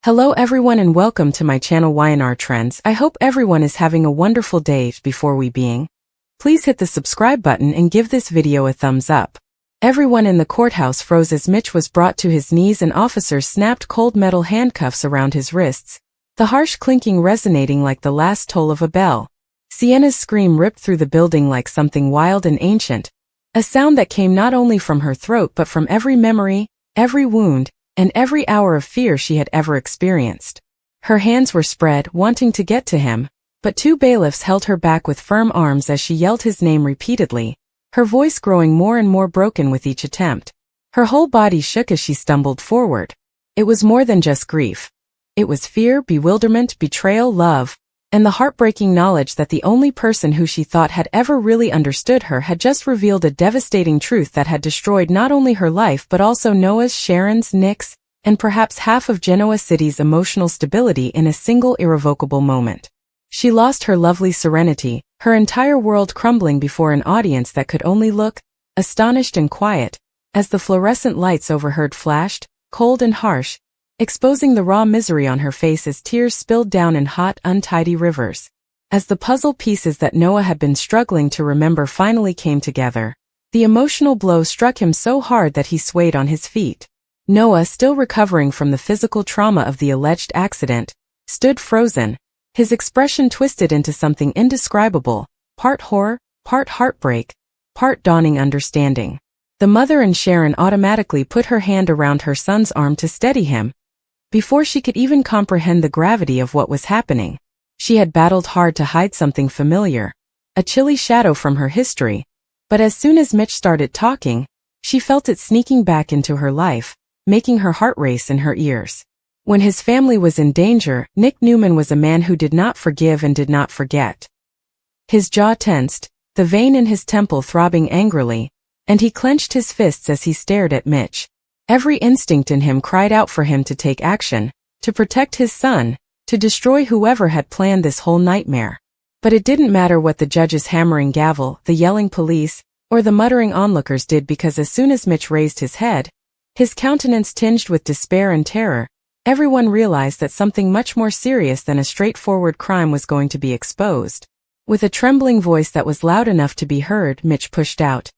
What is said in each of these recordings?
Hello everyone and welcome to my channel YNR Trends. I hope everyone is having a wonderful day. Before we begin, please hit the subscribe button and give this video a thumbs up. Everyone in the courthouse froze as Mitch was brought to his knees and officers snapped cold metal handcuffs around his wrists, the harsh clinking resonating like the last toll of a bell. Sienna's scream ripped through the building like something wild and ancient, a sound that came not only from her throat but from every memory, every wound, and every hour of fear she had ever experienced. Her hands were spread, wanting to get to him, but two bailiffs held her back with firm arms as she yelled his name repeatedly, her voice growing more and more broken with each attempt. Her whole body shook as she stumbled forward. It was more than just grief. It was fear, bewilderment, betrayal, love, and the heartbreaking knowledge that the only person who she thought had ever really understood her had just revealed a devastating truth that had destroyed not only her life but also Noah's, Sharon's, Nick's, and perhaps half of Genoa City's emotional stability in a single irrevocable moment. She lost her lovely serenity, her entire world crumbling before an audience that could only look, astonished and quiet, as the fluorescent lights overhead flashed, cold and harsh, exposing the raw misery on her face as tears spilled down in hot, untidy rivers. As the puzzle pieces that Noah had been struggling to remember finally came together, the emotional blow struck him so hard that he swayed on his feet. Noah, still recovering from the physical trauma of the alleged accident, stood frozen, his expression twisted into something indescribable, part horror, part heartbreak, part dawning understanding. The mother and Sharon automatically put her hand around her son's arm to steady him. Before she could even comprehend the gravity of what was happening, she had battled hard to hide something familiar, a chilly shadow from her history, but as soon as Mitch started talking, she felt it sneaking back into her life, making her heart race in her ears. When his family was in danger, Nick Newman was a man who did not forgive and did not forget. His jaw tensed, the vein in his temple throbbing angrily, and he clenched his fists as he stared at Mitch. Every instinct in him cried out for him to take action, to protect his son, to destroy whoever had planned this whole nightmare. But it didn't matter what the judge's hammering gavel, the yelling police, or the muttering onlookers did, because as soon as Mitch raised his head, his countenance tinged with despair and terror, everyone realized that something much more serious than a straightforward crime was going to be exposed. With a trembling voice that was loud enough to be heard, Mitch pushed out,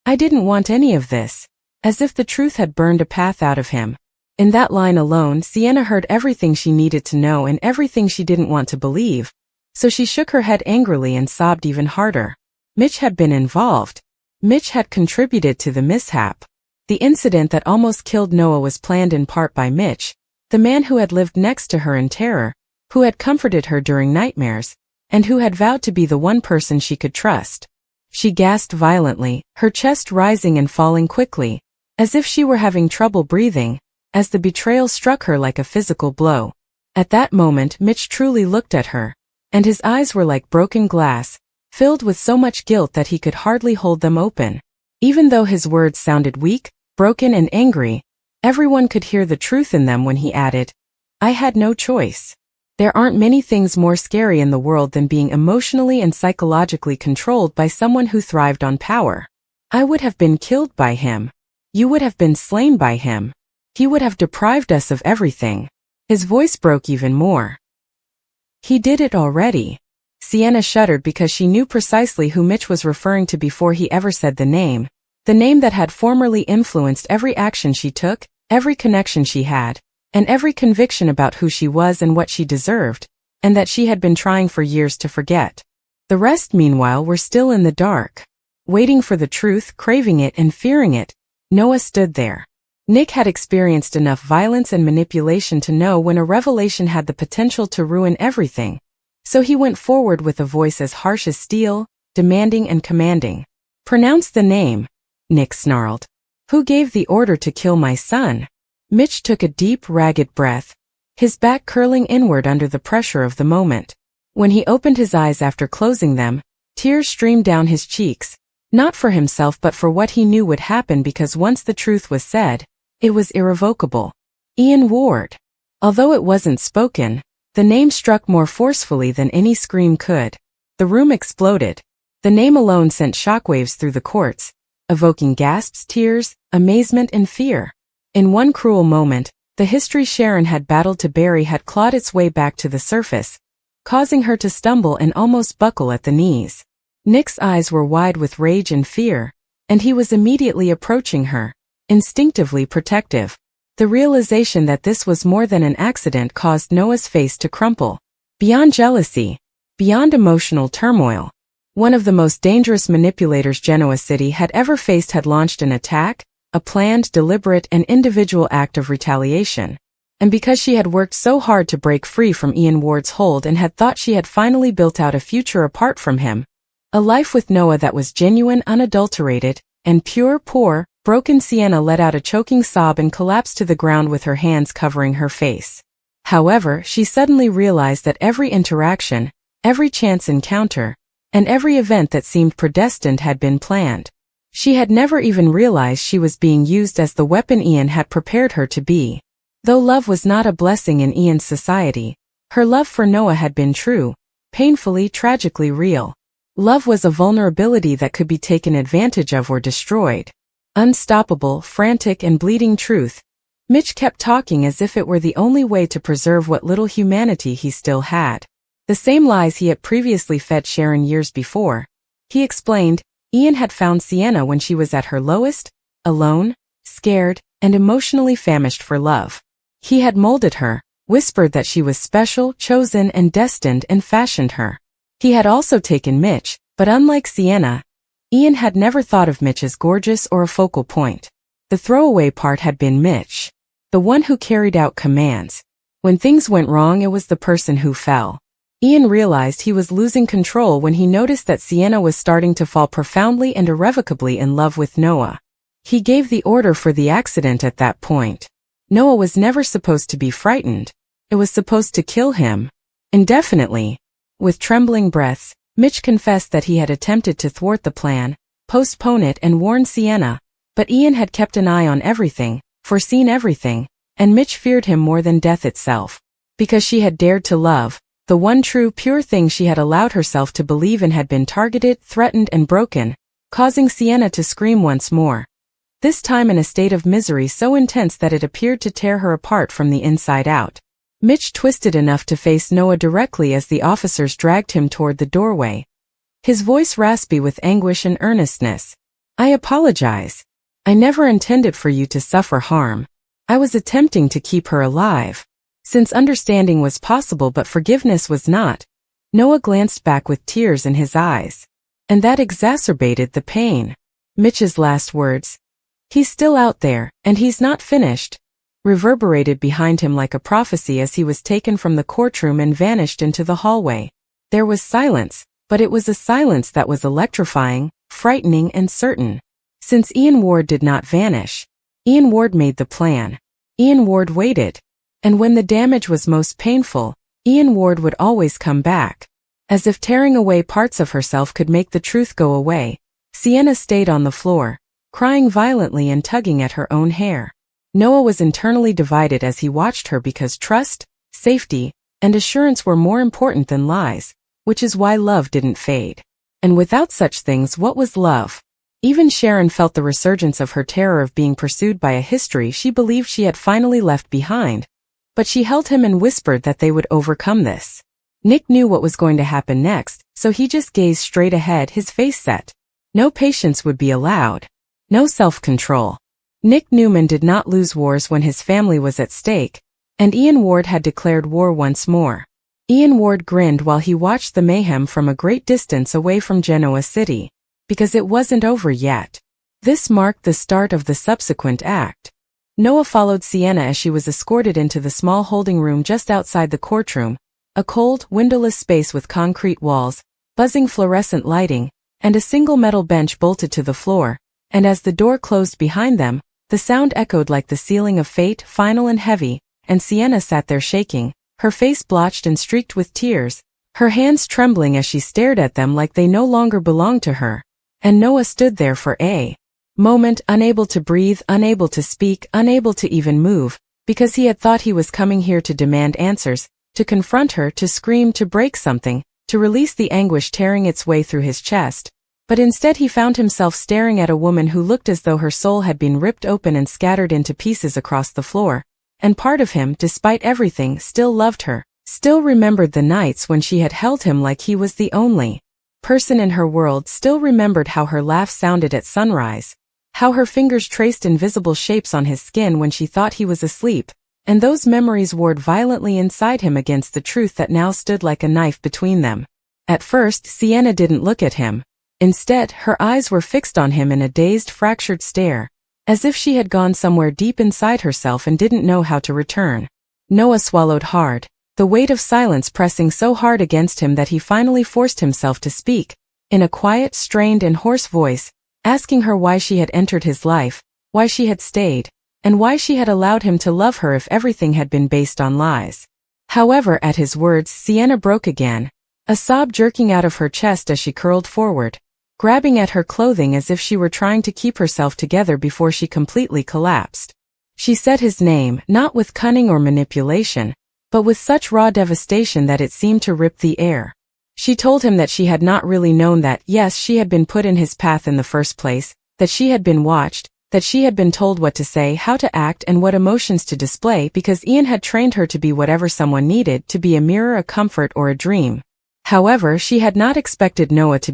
"I didn't want any of this," as if the truth had burned a path out of him. In that line alone, Sienna heard everything she needed to know and everything she didn't want to believe, so she shook her head angrily and sobbed even harder. Mitch had been involved. Mitch had contributed to the mishap. The incident that almost killed Noah was planned in part by Mitch, the man who had lived next to her in terror, who had comforted her during nightmares, and who had vowed to be the one person she could trust. She gasped violently, her chest rising and falling quickly, as if she were having trouble breathing, as the betrayal struck her like a physical blow. At that moment, Mitch truly looked at her, and his eyes were like broken glass, filled with so much guilt that he could hardly hold them open. Even though his words sounded weak, broken and angry, everyone could hear the truth in them when he added, "I had no choice." There aren't many things more scary in the world than being emotionally and psychologically controlled by someone who thrived on power. I would have been killed by him. You would have been slain by him. He would have deprived us of everything. His voice broke even more. He did it already. Sienna shuddered because she knew precisely who Mitch was referring to before he ever said the name that had formerly influenced every action she took, every connection she had, and every conviction about who she was and what she deserved, and that she had been trying for years to forget. The rest, meanwhile, were still in the dark. Waiting for the truth, craving it and fearing it, Noah stood there. Nick had experienced enough violence and manipulation to know when a revelation had the potential to ruin everything, so he went forward with a voice as harsh as steel, demanding and commanding. "Pronounce the name," Nick snarled. "Who gave the order to kill my son?" Mitch took a deep, ragged breath, his back curling inward under the pressure of the moment. When he opened his eyes after closing them, tears streamed down his cheeks, not for himself but for what he knew would happen, because once the truth was said, it was irrevocable. Ian Ward. Although it wasn't spoken, the name struck more forcefully than any scream could. The room exploded. The name alone sent shockwaves through the courts, evoking gasps, tears, amazement and fear. In one cruel moment, The history Sharon had battled to bury had clawed its way back to the surface, causing her to stumble and almost buckle at the knees. Nick's eyes were wide with rage and fear, and he was immediately approaching her, instinctively protective. The realization that this was more than an accident caused Noah's face to crumple. Beyond jealousy, beyond emotional turmoil, one of the most dangerous manipulators Genoa City had ever faced had launched an attack, a planned, deliberate, and individual act of retaliation. And because she had worked so hard to break free from Ian Ward's hold and had thought she had finally built out a future apart from him, a life with Noah that was genuine, unadulterated, and pure, poor, broken, Sienna let out a choking sob and collapsed to the ground with her hands covering her face. However, she suddenly realized that every interaction, every chance encounter, and every event that seemed predestined had been planned. She had never even realized she was being used as the weapon Ian had prepared her to be. Though love was not a blessing in Ian's society, her love for Noah had been true, painfully, tragically real. Love was a vulnerability that could be taken advantage of or destroyed. Unstoppable, frantic, and bleeding truth. Mitch kept talking as if it were the only way to preserve what little humanity he still had. The same lies he had previously fed Sharon years before. He explained, Ian had found Sienna when she was at her lowest, alone, scared, and emotionally famished for love. He had molded her, whispered that she was special, chosen, and destined, and fashioned her. He had also taken Mitch, but unlike Sienna, Ian had never thought of Mitch as gorgeous or a focal point. The throwaway part had been Mitch, the one who carried out commands. When things went wrong, it was the person who fell. Ian realized he was losing control when he noticed that Sienna was starting to fall profoundly and irrevocably in love with Noah. He gave the order for the accident at that point. Noah was never supposed to be frightened. It was supposed to kill him. Indefinitely. With trembling breaths, Mitch confessed that he had attempted to thwart the plan, postpone it, and warn Sienna, but Ian had kept an eye on everything, foreseen everything, and Mitch feared him more than death itself. Because she had dared to love, the one true, pure thing she had allowed herself to believe in had been targeted, threatened, and broken, causing Sienna to scream once more. This time in a state of misery so intense that it appeared to tear her apart from the inside out. Mitch twisted enough to face Noah directly as the officers dragged him toward the doorway. His voice raspy with anguish and earnestness. I apologize. I never intended for you to suffer harm. I was attempting to keep her alive. Since understanding was possible but forgiveness was not, Noah glanced back with tears in his eyes. And that exacerbated the pain. Mitch's last words, "He's still out there, and he's not finished," reverberated behind him like a prophecy as he was taken from the courtroom and vanished into the hallway. There was silence, but it was a silence that was electrifying, frightening, and certain. Since Ian Ward did not vanish, Ian Ward made the plan. Ian Ward waited. And when the damage was most painful, Ian Ward would always come back. As if tearing away parts of herself could make the truth go away, Sienna stayed on the floor, crying violently and tugging at her own hair. Noah was internally divided as he watched her because trust, safety, and assurance were more important than lies, which is why love didn't fade. And without such things, what was love? Even Sharon felt the resurgence of her terror of being pursued by a history she believed she had finally left behind. But she held him and whispered that they would overcome this. Nick knew what was going to happen next, so he just gazed straight ahead, his face set. No patience would be allowed. No self-control. Nick Newman did not lose wars when his family was at stake, and Ian Ward had declared war once more. Ian Ward grinned while he watched the mayhem from a great distance away from Genoa City. Because it wasn't over yet. This marked the start of the subsequent act. Noah followed Sienna as she was escorted into the small holding room just outside the courtroom, a cold, windowless space with concrete walls, buzzing fluorescent lighting, and a single metal bench bolted to the floor, and as the door closed behind them, the sound echoed like the sealing of fate, final and heavy, and Sienna sat there shaking, her face blotched and streaked with tears, her hands trembling as she stared at them like they no longer belonged to her. And Noah stood there for a moment, unable to breathe, unable to speak, unable to even move, because he had thought he was coming here to demand answers, to confront her, to scream, to break something, to release the anguish tearing its way through his chest. But instead he found himself staring at a woman who looked as though her soul had been ripped open and scattered into pieces across the floor, and part of him, despite everything, still loved her, still remembered the nights when she had held him like he was the only person in her world, still remembered how her laugh sounded at sunrise, how her fingers traced invisible shapes on his skin when she thought he was asleep, and those memories warred violently inside him against the truth that now stood like a knife between them. At first, Sienna didn't look at him. Instead, her eyes were fixed on him in a dazed, fractured stare, as if she had gone somewhere deep inside herself and didn't know how to return. Noah swallowed hard, the weight of silence pressing so hard against him that he finally forced himself to speak, in a quiet, strained and hoarse voice, asking her why she had entered his life, why she had stayed, and why she had allowed him to love her if everything had been based on lies. However, at his words, Sienna broke again, a sob jerking out of her chest as she curled forward, grabbing at her clothing as if she were trying to keep herself together before she completely collapsed. She said his name, not with cunning or manipulation, but with such raw devastation that it seemed to rip the air. She told him that she had not really known that, yes, she had been put in his path in the first place, that she had been watched, that she had been told what to say, how to act, and what emotions to display because Ian had trained her to be whatever someone needed, to be a mirror, a comfort, or a dream. However, she had not expected Noah, to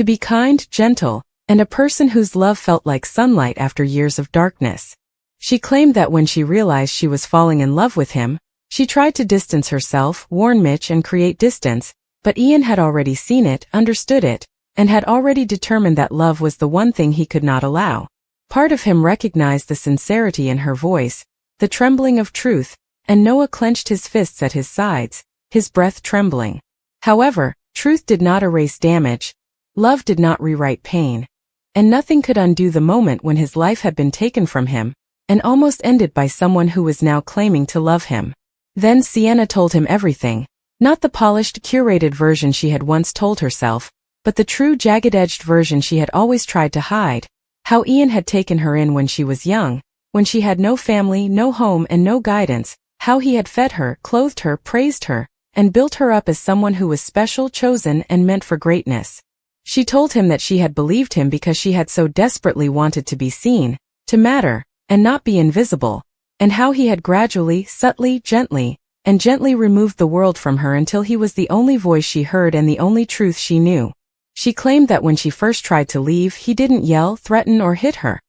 be kind, gentle, and a person whose love felt like sunlight after years of darkness. She claimed that when she realized she was falling in love with him, she tried to distance herself, warn Mitch, and create distance, but Ian had already seen it, understood it, and had already determined that love was the one thing he could not allow. Part of him recognized the sincerity in her voice, the trembling of truth, and Noah clenched his fists at his sides, his breath trembling. However, truth did not erase damage, love did not rewrite pain, and nothing could undo the moment when his life had been taken from him, and almost ended by someone who was now claiming to love him. Then Sienna told him everything, not the polished, curated version she had once told herself, but the true, jagged-edged version she had always tried to hide, how Ian had taken her in when she was young, when she had no family, no home, and no guidance, how he had fed her, clothed her, praised her, and built her up as someone who was special, chosen, and meant for greatness. She told him that she had believed him because she had so desperately wanted to be seen, to matter, and not be invisible, and how he had gradually, subtly, gently removed the world from her until he was the only voice she heard and the only truth she knew. She claimed that when she first tried to leave, he didn't yell, threaten, or hit her.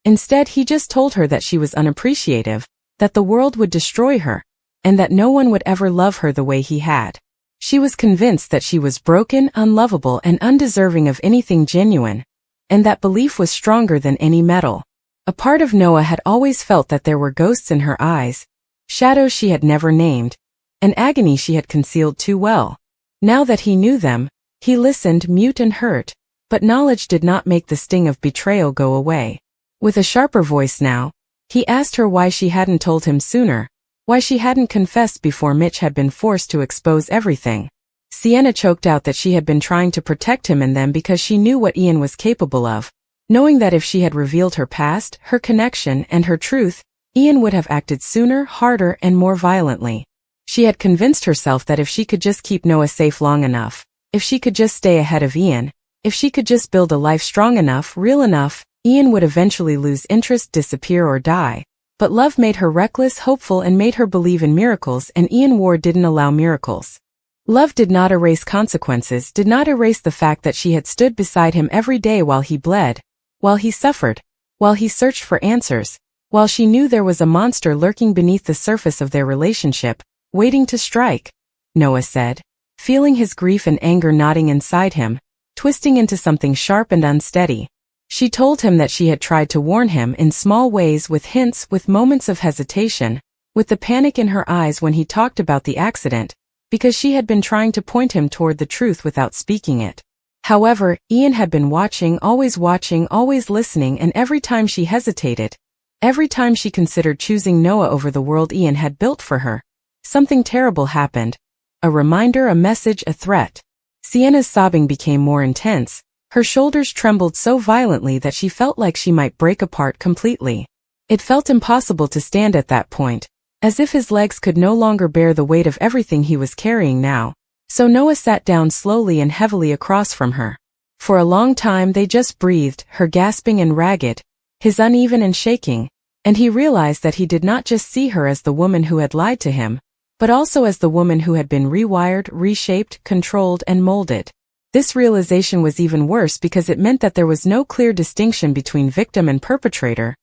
Instead, he just told her that she was unappreciative, that the world would destroy her, and that no one would ever love her the way he had. She was convinced that she was broken, unlovable, and undeserving of anything genuine, and that belief was stronger than any metal. A part of Noah had always felt that there were ghosts in her eyes, shadows she had never named, an agony she had concealed too well. Now that he knew them, he listened, mute and hurt, but knowledge did not make the sting of betrayal go away. With a sharper voice now, he asked her why she hadn't told him sooner, why she hadn't confessed before Mitch had been forced to expose everything. Sienna choked out that she had been trying to protect him and them because she knew what Ian was capable of, knowing that if she had revealed her past, her connection, and her truth, Ian would have acted sooner, harder, and more violently. She had convinced herself that if she could just keep Noah safe long enough, if she could just stay ahead of Ian, if she could just build a life strong enough, real enough, Ian would eventually lose interest, disappear, or die. But love made her reckless, hopeful, and made her believe in miracles, and Ian Ward didn't allow miracles. Love did not erase consequences, did not erase the fact that she had stood beside him every day while he bled, while he suffered, while he searched for answers, while she knew there was a monster lurking beneath the surface of their relationship, waiting to strike. Noah said, feeling his grief and anger knotting inside him, twisting into something sharp and unsteady. She told him that she had tried to warn him in small ways, with hints, with moments of hesitation, with the panic in her eyes when he talked about the accident, because she had been trying to point him toward the truth without speaking it. However, Ian had been watching, always listening, and every time she hesitated, every time she considered choosing Noah over the world Ian had built for her, something terrible happened. A reminder, a message, a threat. Sienna's sobbing became more intense. Her shoulders trembled so violently that she felt like she might break apart completely. It felt impossible to stand at that point, as if his legs could no longer bear the weight of everything he was carrying now. So Noah sat down slowly and heavily across from her. For a long time they just breathed, her gasping and ragged, his uneven and shaking, And he realized that he did not just see her as the woman who had lied to him, but also as the woman who had been rewired, reshaped, controlled, and molded. This realization was even worse because it meant that there was no clear distinction between victim and perpetrator,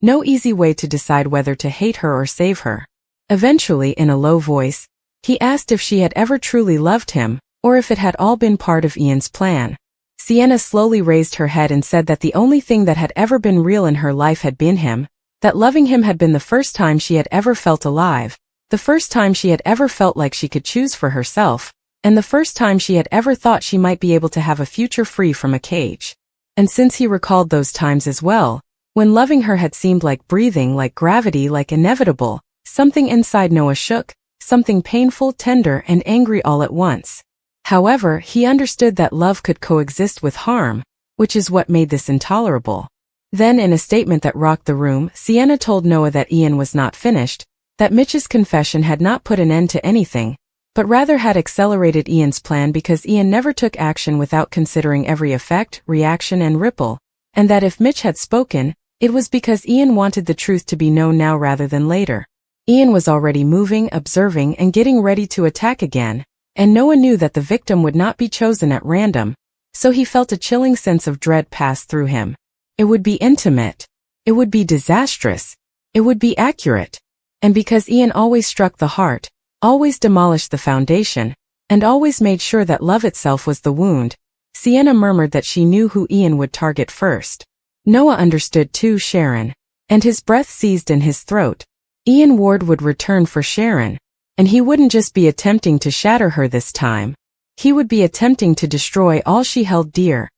no easy way to decide whether to hate her or save her. Eventually, in a low voice, he asked if she had ever truly loved him, or if it had all been part of Ian's plan. Sienna slowly raised her head and said that the only thing that had ever been real in her life had been him, that loving him had been the first time she had ever felt alive, the first time she had ever felt like she could choose for herself, and the first time she had ever thought she might be able to have a future free from a cage. And since he recalled those times as well, when loving her had seemed like breathing, like gravity, like inevitable, something inside Noah shook, something painful, tender, and angry all at once. However, he understood that love could coexist with harm, which is what made this intolerable. Then, in a statement that rocked the room, Sienna told Noah that Ian was not finished, that Mitch's confession had not put an end to anything, but rather had accelerated Ian's plan because Ian never took action without considering every effect, reaction, and ripple, and that if Mitch had spoken, it was because Ian wanted the truth to be known now rather than later. Ian was already moving, observing, and getting ready to attack again, and Noah knew that the victim would not be chosen at random, so he felt a chilling sense of dread pass through him. It would be intimate. It would be disastrous. It would be accurate. And because Ian always struck the heart, always demolished the foundation, and always made sure that love itself was the wound, Sienna murmured that she knew who Ian would target first. Noah understood too, Sharon, and his breath seized in his throat. Ian Ward would return for Sharon, and he wouldn't just be attempting to shatter her this time. He would be attempting to destroy all she held dear,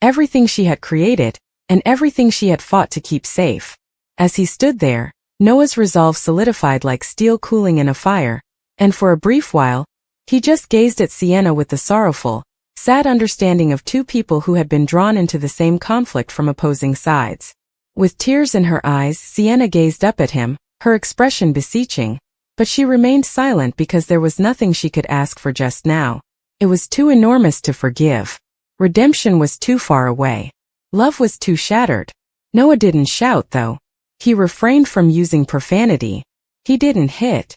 everything she had created, and everything she had fought to keep safe. As he stood there, Noah's resolve solidified like steel cooling in a fire, and for a brief while, he just gazed at Sienna with the sorrowful, sad understanding of two people who had been drawn into the same conflict from opposing sides. With tears in her eyes, Sienna gazed up at him, her expression beseeching, but she remained silent because there was nothing she could ask for just now. It was too enormous to forgive. Redemption was too far away. Love was too shattered. Noah didn't shout, though. He refrained from using profanity. He didn't hit.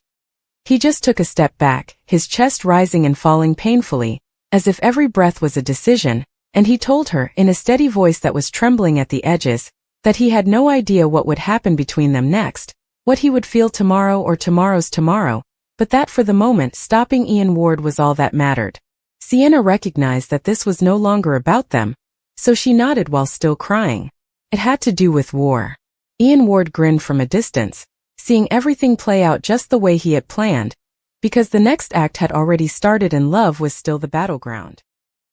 He just took a step back, his chest rising and falling painfully, as if every breath was a decision, and he told her, in a steady voice that was trembling at the edges, that he had no idea what would happen between them next, what he would feel tomorrow or tomorrow's tomorrow, but that for the moment stopping Ian Ward was all that mattered. Sienna recognized that this was no longer about them, so she nodded while still crying. It had to do with war. Ian Ward grinned from a distance, seeing everything play out just the way he had planned, because the next act had already started and love was still the battleground.